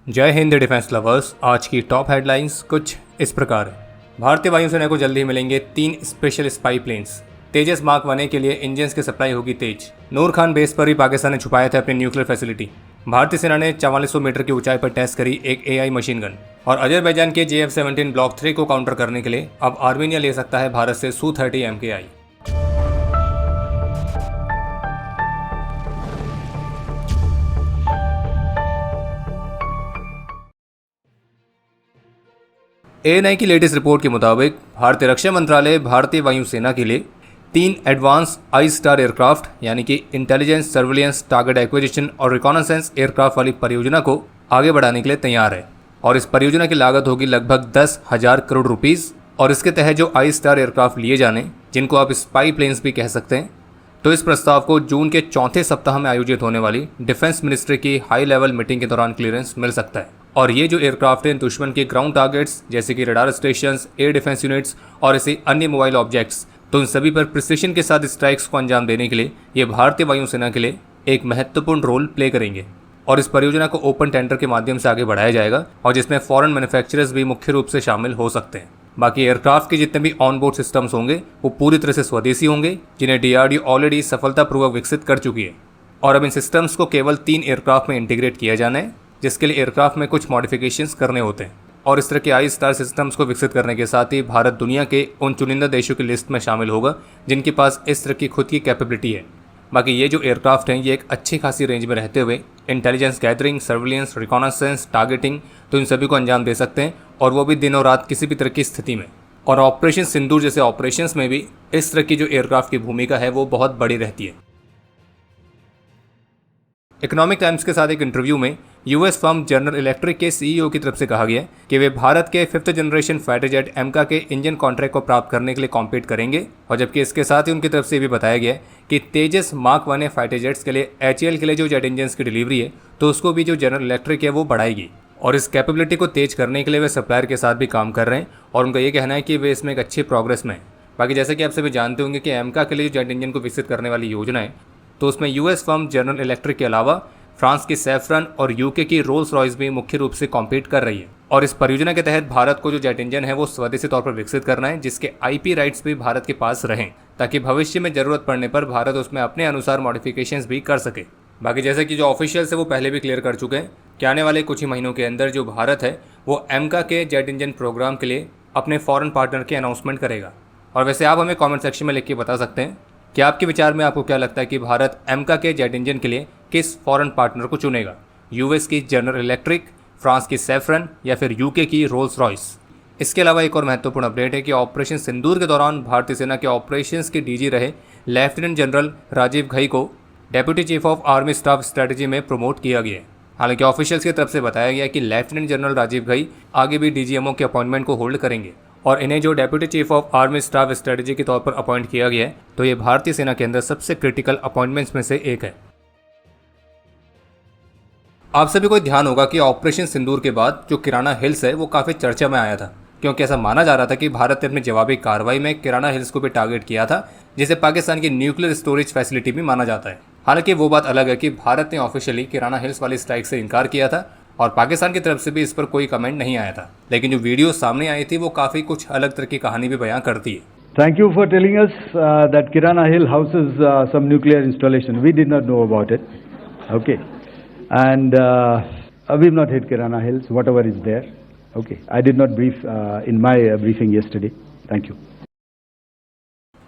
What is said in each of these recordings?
जय Hind defence lovers. आज की टॉप हेडलाइंस कुछ इस प्रकार है। भारतीय वायुसेना को जल्दी ही मिलेंगे 3 स्पेशल स्पाई प्लेन्स। तेजस मार्क 1 के लिए इंजन्स की सप्लाई होगी तेज। नूर खान बेस पर ही पाकिस्तान ने छुपाया था अपनी न्यूक्लियर फैसिलिटी। भारतीय सेना ने 4400 मीटर की ऊंचाई पर टेस्ट करी एक AI मशीन गन। और अजरबैजान के JF-17 ब्लॉक 3 को काउंटर करने के लिए अब आर्मीनिया ले सकता है भारत से Su-30 MKI। ANI की लेटेस्ट रिपोर्ट के मुताबिक भारतीय रक्षा मंत्रालय भारतीय वायुसेना के लिए 3 एडवांस आई स्टार एयरक्राफ्ट यानी कि इंटेलिजेंस, सर्विलियंस, टारगेट एक्विजिशन और रिकॉनेसेंस एयरक्राफ्ट वाली परियोजना को आगे बढ़ाने के लिए तैयार है। और इस परियोजना की लागत होगी लगभग 10,000 करोड़ रुपीस। और इसके तहत जो आई स्टार एयरक्राफ्ट लिए जाने, जिनको आप स्पाई प्लेन्स भी कह सकते हैं, तो इस प्रस्ताव को जून के चौथे सप्ताह में आयोजित होने वाली डिफेंस मिनिस्ट्री की हाई लेवल मीटिंग के दौरान क्लियरेंस मिल सकता है। और ये जो एयरक्राफ्ट हैं दुश्मन के ग्राउंड टारगेट्स जैसे कि radar stations, air defence units और ऐसे अन्य मोबाइल ऑब्जेक्ट्स, तो उन सभी पर प्रिसिशन के साथ स्ट्राइक्स को अंजाम देने के लिए ये भारतीय वायुसेना के लिए एक महत्वपूर्ण रोल प्ले करेंगे। और इस परियोजना को ओपन टेंडर के माध्यम से आगे बढ़ाया जाएगा और जिसमें फॉरेन मैन्युफैक्चरर्स भी मुख्य रूप से शामिल हो सकते हैं। बाकी एयरक्राफ्ट के जितने भी ऑन बोर्ड सिस्टम्स होंगे वो पूरी तरह से स्वदेशी होंगे, जिन्हें DRDO ऑलरेडी सफलतापूर्वक विकसित कर चुकी है। और अब इन सिस्टम्स को केवल 3 एयरक्राफ्ट में इंटीग्रेट किया जाना है, जिसके लिए एयरक्राफ्ट में कुछ मॉडिफिकेशंस करने होते हैं। और इस तरह के आई स्टार सिस्टम्स को विकसित करने के साथ ही भारत दुनिया के उन चुनिंदा देशों की लिस्ट में शामिल होगा जिनके पास इस तरह की खुद की कैपेबिलिटी है। बाकी ये जो एयरक्राफ्ट हैं ये एक अच्छी खासी रेंज में रहते हुए intelligence gathering, surveillance, reconnaissance, targeting, तो इन सभी को अंजाम दे सकते हैं, और वो भी दिनों रात किसी भी तरह की स्थिति में। और ऑपरेशन सिंदूर जैसे ऑपरेशंस में भी इस तरह की जो एयरक्राफ्ट की भूमिका है वो बहुत बड़ी रहती है। इकोनॉमिक टाइम्स के साथ एक इंटरव्यू में US फर्म जनरल इलेक्ट्रिक के CEO की तरफ से कहा गया कि वे भारत के 5th जनरेशन फाइटर जेट एमका के इंजन कॉन्ट्रैक्ट को प्राप्त करने के लिए कॉम्पीट करेंगे। और जबकि इसके साथ ही उनकी तरफ से भी बताया गया कि तेजस मार्क 1 फाइटर जेट्स के लिए HAL के लिए जो जेट इंजन की डिलीवरी है तो उसको भी जो जनरल इलेक्ट्रिक है वो बढ़ाएगी। और इस कैपेबिलिटी को तेज करने के लिए वे सप्लायर के साथ भी काम कर रहे हैं और उनका ये कहना है कि वे इसमें एक अच्छी प्रोग्रेस में है। बाकी जैसे कि आप सभी जानते होंगे कि एमका के लिए जो जेट इंजन को विकसित करने वाली योजना है, तो उसमें US फर्म जनरल इलेक्ट्रिक के अलावा फ्रांस की सैफ्रन और UK की रोल्स रॉयस भी मुख्य रूप से कॉम्पीट कर रही है। और इस परियोजना के तहत भारत को जो जेट इंजन है वो स्वदेशी तौर पर विकसित करना है, जिसके IP राइट्स भी भारत के पास रहें, ताकि भविष्य में जरूरत पड़ने पर भारत उसमें अपने अनुसार मॉडिफिकेशंस भी कर सके। बाकी जैसे कि जो ऑफिशियल्स है वो पहले भी क्लियर कर चुके हैं कि आने वाले कुछ ही महीनों के अंदर जो भारत है वो एमका के जेट इंजन प्रोग्राम के लिए अपने फॉरेन पार्टनर की अनाउंसमेंट करेगा। और वैसे आप हमें कमेंट सेक्शन में लिख के बता सकते हैं कि आपके विचार में आपको क्या लगता है कि भारत एमका के जेट इंजन के लिए किस फॉरेन पार्टनर को चुनेगा, US की जनरल इलेक्ट्रिक, फ्रांस की सैफ्रन या फिर UK की रोल्स रॉयस। इसके अलावा एक और महत्वपूर्ण अपडेट है कि ऑपरेशन सिंदूर के दौरान भारतीय सेना के ऑपरेशंस के DG रहे लेफ्टिनेंट जनरल राजीव घई को deputy chief of army staff strategy में प्रमोट किया गया है। हालांकि ऑफिशियल्स की तरफ से बताया गया कि लेफ्टिनेंट जनरल राजीव घई आगे भी DGMO के अपॉइंटमेंट को होल्ड करेंगे और इन्हें जो deputy chief of army staff strategy के तौर पर अपॉइंट किया गया है, तो ये भारतीय सेना के अंदर सबसे क्रिटिकल अपॉइंटमेंट्स में से एक है। आप सभी को ध्यान होगा कि ऑपरेशन सिंदूर के बाद जो किराना हिल्स है वो काफ़ी चर्चा में आया था, क्योंकि ऐसा माना जा रहा था कि भारत ने अपनी जवाबी कार्रवाई में किराना हिल्स को भी टारगेट किया था, जिसे पाकिस्तान की न्यूक्लियर स्टोरेज फैसिलिटी भी माना जाता है। हालांकि वो बात अलग है कि भारत ने ऑफिशियली किराना हिल्स वाली स्ट्राइक से इनकार किया था और पाकिस्तान की तरफ से भी इस पर कोई कमेंट नहीं आया था। लेकिन जो वीडियो सामने आई थी वो काफ़ी कुछ अलग तरह की कहानी भी बयां करती है। Thank you for telling us that Kirana Hill houses some nuclear installation. We did not know about it. Okay. And we've not hit Kirana Hills, whatever is there. Okay. I did not brief in my briefing yesterday. Thank you.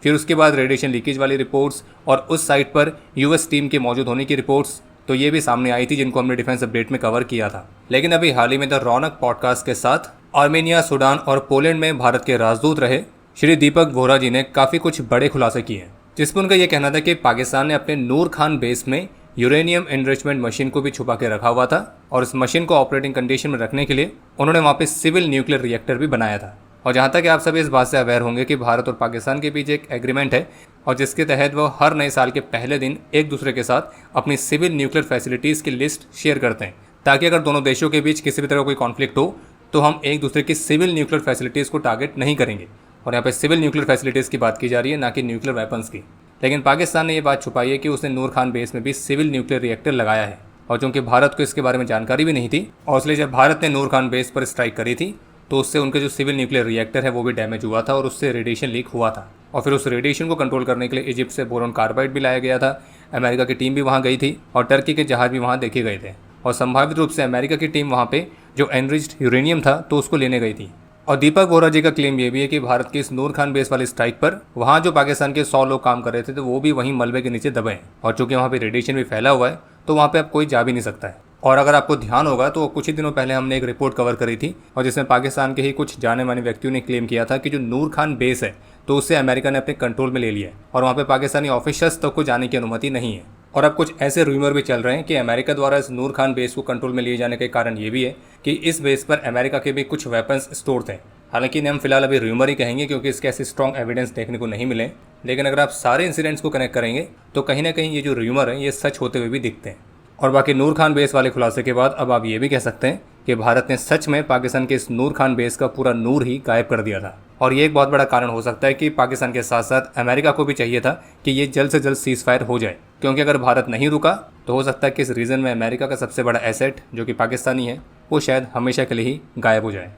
फिर उसके बाद radiation leakage वाली reports और उस site पर US team के मौजूद होने की रिपोर्ट्स तो ये भी सामने आई थी, जिनको हमने डिफेंस अपडेट में कवर किया था। लेकिन अभी हाल ही में द रौनक पॉडकास्ट के साथ आर्मेनिया, सूडान और पोलैंड में भारत के राजदूत रहे श्री दीपक वोहरा जी ने काफ़ी कुछ बड़े खुलासे किए हैं, जिसमें उनका यह कहना था कि पाकिस्तान ने अपने नूर खान बेस में यूरेनियम एनरिचमेंट मशीन को भी छुपा के रखा हुआ था और इस मशीन को ऑपरेटिंग कंडीशन में रखने के लिए उन्होंने वहाँ पे सिविल न्यूक्लियर रिएक्टर भी बनाया था। और जहाँ तक आप सभी इस बात से अवेयर होंगे कि भारत और पाकिस्तान के बीच एक एग्रीमेंट है और जिसके तहत वो हर नए साल के पहले दिन एक दूसरे के साथ अपनी सिविल न्यूक्लियर फैसिलिटीज़ की लिस्ट शेयर करते हैं, ताकि अगर दोनों देशों के बीच किसी भी तरह कोई कॉन्फ्लिक्ट हो तो हम एक दूसरे की सिविल न्यूक्लियर फैसिलिटीज़ को टारगेट नहीं करेंगे। और यहाँ पर सिविल न्यूक्लियर फैसिलिटीज़ की बात की जा रही है, ना कि न्यूक्लियर वेपन्स की। लेकिन पाकिस्तान ने ये बात छुपाई है कि उसने नूर खान बेस में भी सिविल न्यूक्लियर रिएक्टर लगाया है। और चूंकि भारत को इसके बारे में जानकारी भी नहीं थी, और इसलिए जब भारत ने नूर खान बेस पर स्ट्राइक करी थी तो उससे उनके जो सिविल न्यूक्लियर रिएक्टर है वो भी डैमेज हुआ था और उससे रेडिएशन लीक हुआ था। और फिर उस रेडिएशन को कंट्रोल करने के लिए इजिप्ट से बोरॉन कार्बाइड भी लाया गया था। अमेरिका की टीम भी वहाँ गई थी और टर्की के जहाज भी वहाँ देखे गए थे, और संभावित रूप से अमेरिका की टीम वहाँ पे जो एनरिच्ड यूरेनियम था तो उसको लेने गई थी। और दीपक बोहरा जी का क्लेम ये भी है कि भारत के इस नूर खान बेस वाली स्ट्राइक पर वहाँ जो पाकिस्तान के 100 लोग काम कर रहे थे तो वो भी वहीं मलबे के नीचे दबे हैं, और चूंकि वहाँ पे रेडिएशन भी फैला हुआ है तो वहाँ पे अब कोई जा भी नहीं सकता है। और अगर आपको ध्यान होगा तो कुछ ही दिनों पहले हमने एक रिपोर्ट कवर करी थी और जिसमें पाकिस्तान के ही कुछ जाने माने व्यक्तियों ने क्लेम किया था कि जो नूर खान बेस है तो उससे अमेरिका ने अपने कंट्रोल में ले लिया है और वहाँ पे पाकिस्तानी ऑफिशियल्स तक को जाने की अनुमति नहीं है। और अब कुछ ऐसे रूमर भी चल रहे हैं कि अमेरिका द्वारा इस नूर खान बेस को कंट्रोल में लिए जाने के कारण ये भी है कि इस बेस पर अमेरिका के भी कुछ वेपन्स स्टोर थे। हालांकि इन्हें हम फिलहाल अभी रूमर ही कहेंगे क्योंकि इसके ऐसे स्ट्रॉन्ग एविडेंस देखने को नहीं मिले, लेकिन अगर आप सारे इंसिडेंट्स को कनेक्ट करेंगे तो कहीं ना कहीं ये जो रूमर है ये सच होते हुए भी दिखते हैं। और बाकी नूर खान बेस वाले खुलासे के बाद अब आप ये भी कह सकते हैं कि भारत ने सच में पाकिस्तान के इस नूर खान बेस का पूरा नूर ही गायब कर दिया था। और ये एक बहुत बड़ा कारण हो सकता है कि पाकिस्तान के साथ साथ अमेरिका को भी चाहिए था कि ये जल्द से जल्द सीज फायर हो जाए, क्योंकि अगर भारत नहीं रुका तो हो सकता है कि इस रीजन में अमेरिका का सबसे बड़ा एसेट जो कि पाकिस्तानी है वो शायद हमेशा के लिए ही गायब हो जाए।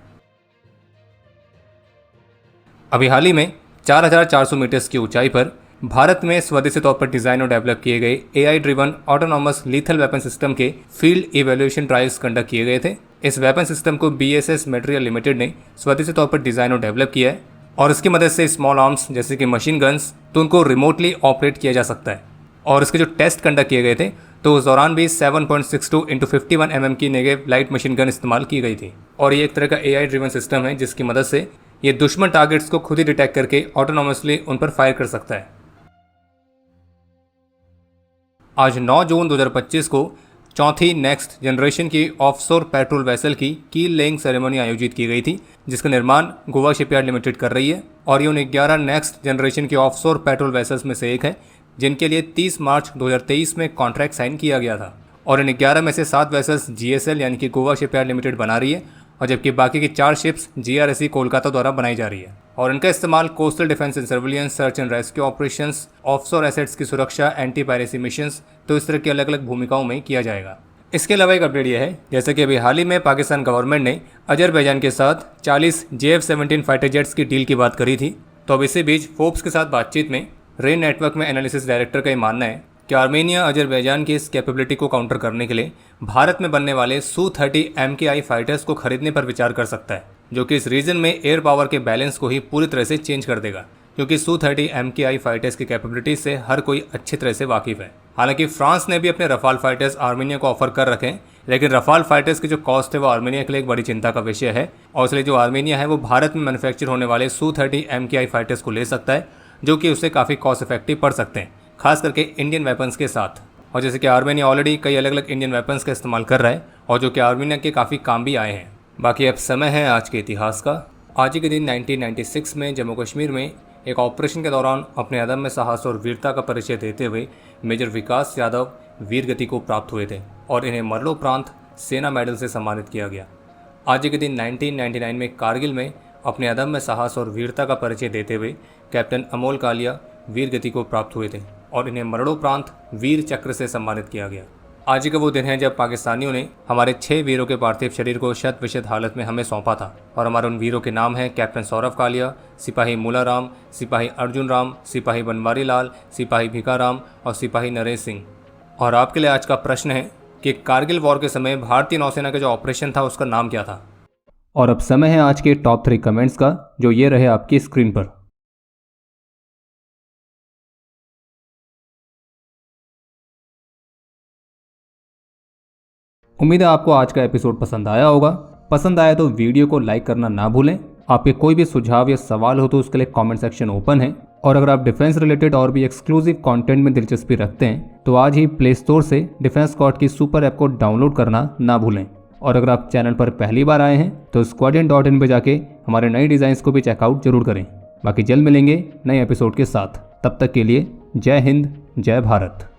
अभी हाल ही में 4400 मीटर्स की ऊंचाई पर भारत में स्वदेशी तौर पर डिजाइन और डेवलप किए गए AI driven autonomous lethal weapon system के फील्ड इवैल्यूएशन ट्रायल्स कंडक्ट किए गए थे। इस वेपन सिस्टम को BSS मटेरियल लिमिटेड ने स्वदेशी तौर पर डिजाइन और डेवलप किया है और इसकी मदद से स्मॉल आर्म्स जैसे कि मशीन गन्स तो उनको रिमोटली ऑपरेट किया जा सकता है। और इसके जो टेस्ट कंडक्ट किए गए थे तो उस दौरान भी 7.62 × 51 mm की नेगेव लाइट मशीन गन इस्तेमाल की गई थी। और ये एक तरह का AI ड्रिवन सिस्टम है जिसकी मदद से ये दुश्मन टारगेट्स को खुद ही डिटेक्ट करके ऑटोनॉमसली उन पर फायर कर सकता है। आज 9 जून 2025 को चौथी नेक्स्ट जनरेशन की ऑफशोर पेट्रोल वेसल की कील लेइंग सेरेमनी आयोजित की गई थी, जिसका निर्माण गोवा शिपयार्ड लिमिटेड कर रही है। और ये उन 11 नेक्स्ट जनरेशन की ऑफशोर पेट्रोल वेसल्स में से एक है जिनके लिए 30 मार्च 2023 में कॉन्ट्रैक्ट साइन किया गया था। और इन 11 में से 7 वेसल्स GSL यानी कि गोवा शिपयार्ड लिमिटेड बना रही है और जबकि बाकी की 4 शिप्स GRSE कोलकाता द्वारा बनाई जा रही है। और इनका इस्तेमाल coastal defence and surveillance, search and rescue operations, offshore assets की सुरक्षा, एंटी पायरेसी मिशंस तो इस तरह की अलग अलग भूमिकाओं में किया जाएगा। इसके अलावा एक अपडेट यह है जैसे कि अभी हाल ही में पाकिस्तान गवर्नमेंट ने अजरबैजान के साथ 40 JF-17 फाइटर जेट्स की डील की बात करी थी। तो अब इसी बीच फोर्ब्स के साथ बातचीत में रेन नेटवर्क में एनालिसिस डायरेक्टर का ये मानना है कि आर्मेनिया अजरबैजान की इस कैपेबिलिटी को काउंटर करने के लिए भारत में बनने वाले Su-30 MKI फाइटर्स को खरीदने पर विचार कर सकता है, जो कि इस रीजन में एयर पावर के बैलेंस को ही पूरी तरह से चेंज कर देगा, क्योंकि Su-30 MKI फाइटर्स की कैपेबिलिटी से हर कोई अच्छी तरह से वाकिफ है। हालांकि फ्रांस ने भी अपने रफाल फाइटर्स आर्मेनिया को ऑफर कर रखे हैं, लेकिन रफाल फाइटर्स की जो कॉस्ट है वो आर्मेनिया के लिए एक बड़ी चिंता का विषय है और इसलिए जो आर्मेनिया है वो भारत में मैन्युफैक्चर होने वाले Su-30 MKI फाइटर्स को ले सकता है, जो कि उससे काफ़ी कॉस्ट इफेक्टिव पड़ सकते हैं, खास करके इंडियन वेपन्स के साथ। और जैसे कि आर्मेनिया ऑलरेडी कई अलग अलग इंडियन वेपन्स का इस्तेमाल कर रहा है और जो कि आर्मेनिया के काफ़ी काम भी आए हैं। बाकी अब समय है आज के इतिहास का। आज ही के दिन 1996 में जम्मू कश्मीर में एक ऑपरेशन के दौरान अपने अदम्य साहस और वीरता का परिचय देते हुए मेजर विकास यादव वीर गति को प्राप्त हुए थे और इन्हें मरणोपरांत सेना मेडल से सम्मानित किया गया। आज ही के दिन 1999 में कारगिल में अपने अदम्य साहस और वीरता का परिचय देते हुए कैप्टन अमोल कालिया वीर गति को प्राप्त हुए थे और इन्हें मरणोपरांत वीर चक्र से सम्मानित किया गया। आज ही का वो दिन है जब पाकिस्तानियों ने हमारे 6 वीरों के पार्थिव शरीर को शत विशत हालत में हमें सौंपा था और हमारे उन वीरों के नाम हैं कैप्टन सौरभ कालिया, सिपाही मूला राम, सिपाही अर्जुन राम, सिपाही बनवारी लाल, सिपाही भिका राम और सिपाही नरेश सिंह। और आपके लिए आज का प्रश्न है कि कारगिल वॉर के समय भारतीय नौसेना का जो ऑपरेशन था उसका नाम क्या था। और अब समय है आज के टॉप 3 कमेंट्स का, जो ये रहे आपकी स्क्रीन पर। उम्मीद है आपको आज का एपिसोड पसंद आया होगा। पसंद आया तो वीडियो को लाइक करना ना भूलें। आपके कोई भी सुझाव या सवाल हो तो उसके लिए कमेंट सेक्शन ओपन है। और अगर आप डिफेंस रिलेटेड और भी एक्सक्लूसिव कंटेंट में दिलचस्पी रखते हैं तो आज ही प्ले स्टोर से डिफेंस स्क्वाड की सुपर ऐप को डाउनलोड करना ना भूलें। और अगर आप चैनल पर पहली बार आए हैं तो squadron.in पे जाके हमारे नए डिज़ाइंस को भी चेकआउट जरूर करें। बाकी जल्द मिलेंगे नए एपिसोड के साथ। तब तक के लिए जय हिंद, जय भारत।